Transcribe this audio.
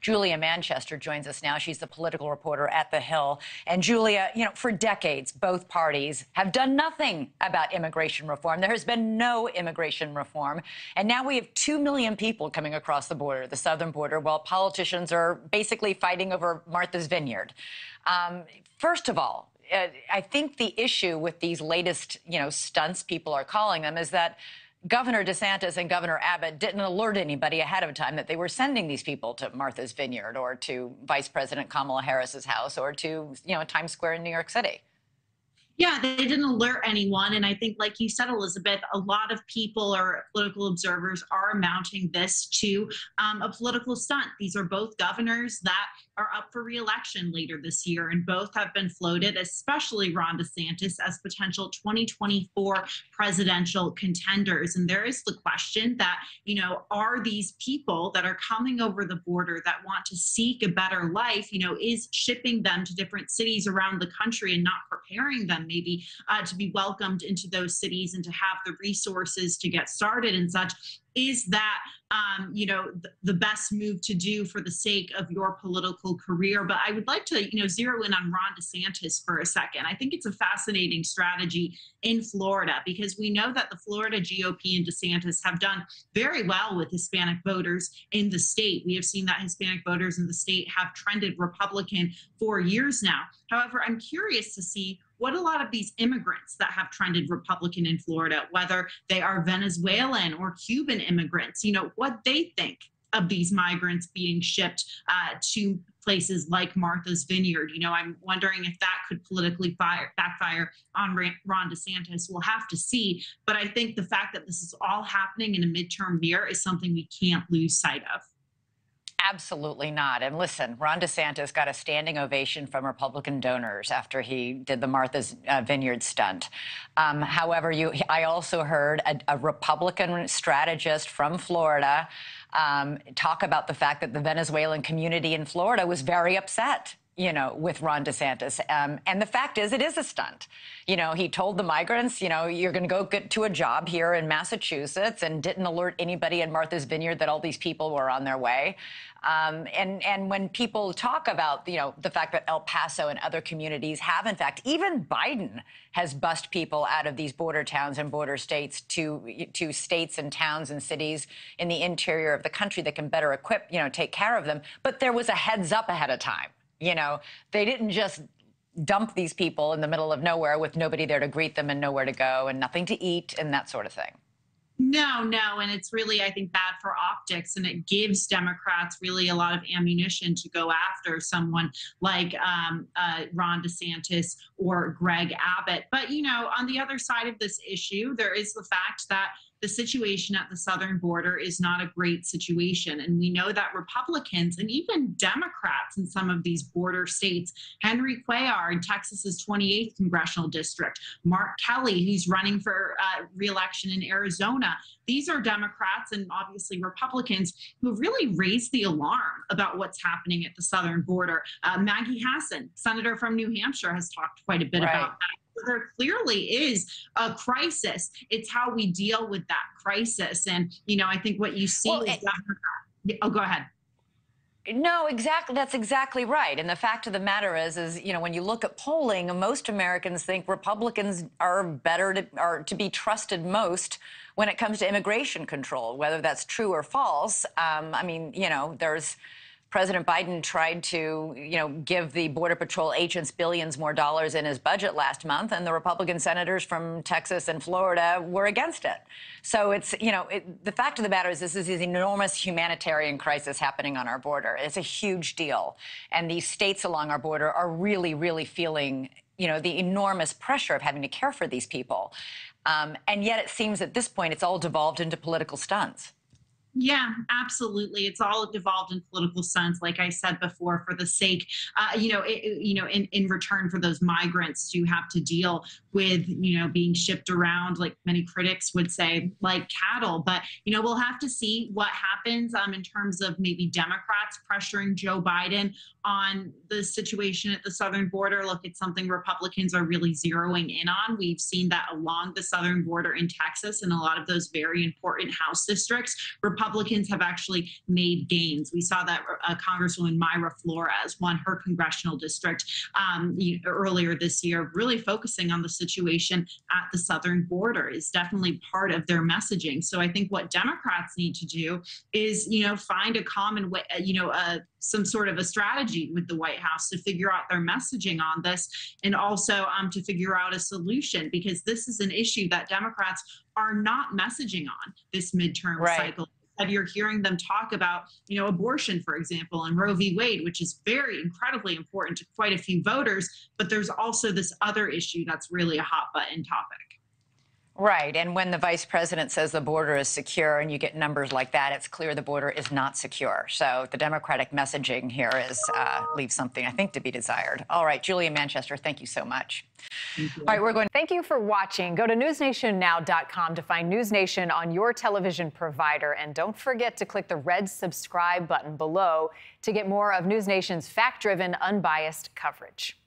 Julia Manchester joins us now. She's the political reporter at The Hill. And Julia, for decades, both parties have done nothing about immigration reform. There has been no immigration reform. And now we have 2 million people coming across the border, the southern border, while politicians are basically fighting over Martha's Vineyard. First of all, I think the issue with these latest, stunts people are calling them is that Governor DeSantis and Governor Abbott didn't alert anybody ahead of time that they were sending these people to Martha's Vineyard or to Vice President Kamala Harris's house or to, Times Square in New York City. Yeah, they didn't alert anyone. And I think, like you said, Elizabeth, a lot of people or political observers are mounting this to a political stunt. These are both governors that are up for re-election later this year, and both have been floated, especially Ron DeSantis, as potential 2024 presidential contenders. And there is the question that, are these people that are coming over the border that want to seek a better life, is shipping them to different cities around the country and not preparing them maybe to be welcomed into those cities and to have the resources to get started and such? Is that, the best move to do for the sake of your political career? But I would like to, zero in on Ron DeSantis for a second. I think it's a fascinating strategy in Florida because we know that the Florida GOP and DeSantis have done very well with Hispanic voters in the state. We have seen that Hispanic voters in the state have trended Republican for years now. However, I'm curious to see what a lot of these immigrants that have trended Republican in Florida, whether they are Venezuelan or Cuban immigrants, what they think of these migrants being shipped to places like Martha's Vineyard. I'm wondering if that could politically backfire on Ron DeSantis. We'll have to see. But I think the fact that this is all happening in a midterm year is something we can't lose sight of. Absolutely not. And listen, Ron DeSantis got a standing ovation from Republican donors after he did the Martha's Vineyard stunt. However, I also heard a Republican strategist from Florida talk about the fact that the Venezuelan community in Florida was very upset with Ron DeSantis. And the fact is, it is a stunt. He told the migrants, you're going to go get to a job here in Massachusetts, and didn't alert anybody in Martha's Vineyard that all these people were on their way. And when people talk about, the fact that El Paso and other communities have, in fact, even Biden has bussed people out of these border towns and border states to states and towns and cities in the interior of the country that can better equip, take care of them. But there was a heads up ahead of time. They didn't just dump these people in the middle of nowhere with nobody there to greet them and nowhere to go and nothing to eat and that sort of thing. No. And it's really, I think, bad for optics. And it gives Democrats really a lot of ammunition to go after someone like Ron DeSantis or Greg Abbott. But, on the other side of this issue, there is the fact that the situation at the southern border is not a great situation. And we know that Republicans and even Democrats in some of these border states, Henry Cuellar in Texas's 28th congressional district, Mark Kelly, who's running for re-election in Arizona, these are Democrats and obviously Republicans who have really raised the alarm about what's happening at the southern border. Maggie Hassan, senator from New Hampshire, has talked quite a bit about that. There clearly is a crisis. It's how we deal with that crisis. And, I think what you see is oh, go ahead. No, exactly. That's exactly right. And the fact of the matter is, when you look at polling, most Americans think Republicans are to be trusted most when it comes to immigration control, whether that's true or false. There's President Biden tried to, give the Border Patrol agents billions more dollars in his budget last month, and the Republican senators from Texas and Florida were against it. So it's, the fact of the matter is this is an enormous humanitarian crisis happening on our border. It's a huge deal. And these states along our border are really, really feeling, the enormous pressure of having to care for these people. And yet it seems at this point it's all devolved into political stunts. Yeah, absolutely. It's all devolved in political stunts, like I said before, for the sake, in return for those migrants to have to deal with, being shipped around, like many critics would say, like cattle. But, we'll have to see what happens in terms of maybe Democrats pressuring Joe Biden on the situation at the southern border. Look, it's something Republicans are really zeroing in on. We've seen that along the southern border in Texas and a lot of those very important House districts. Republicans have actually made gains. We saw that Congresswoman Myra Flores won her congressional district earlier this year, really focusing on the situation at the southern border is definitely part of their messaging. So I think what Democrats need to do is, find a common way, some sort of a strategy with the White House to figure out their messaging on this, and also to figure out a solution, because this is an issue that Democrats are not messaging on this midterm cycle. You're hearing them talk about, abortion, for example, and Roe v. Wade, which is very incredibly important to quite a few voters. But there's also this other issue that's really a hot button topic. Right. And when the vice president says the border is secure and you get numbers like that, it's clear the border is not secure. So the Democratic messaging here leaves something, I think, to be desired. All right, Julia Manchester, thank you so much. All right, we're going. Thank you for watching. Go to newsnationnow.com to find News Nation on your television provider. And don't forget to click the red subscribe button below to get more of News Nation's fact-driven, unbiased coverage.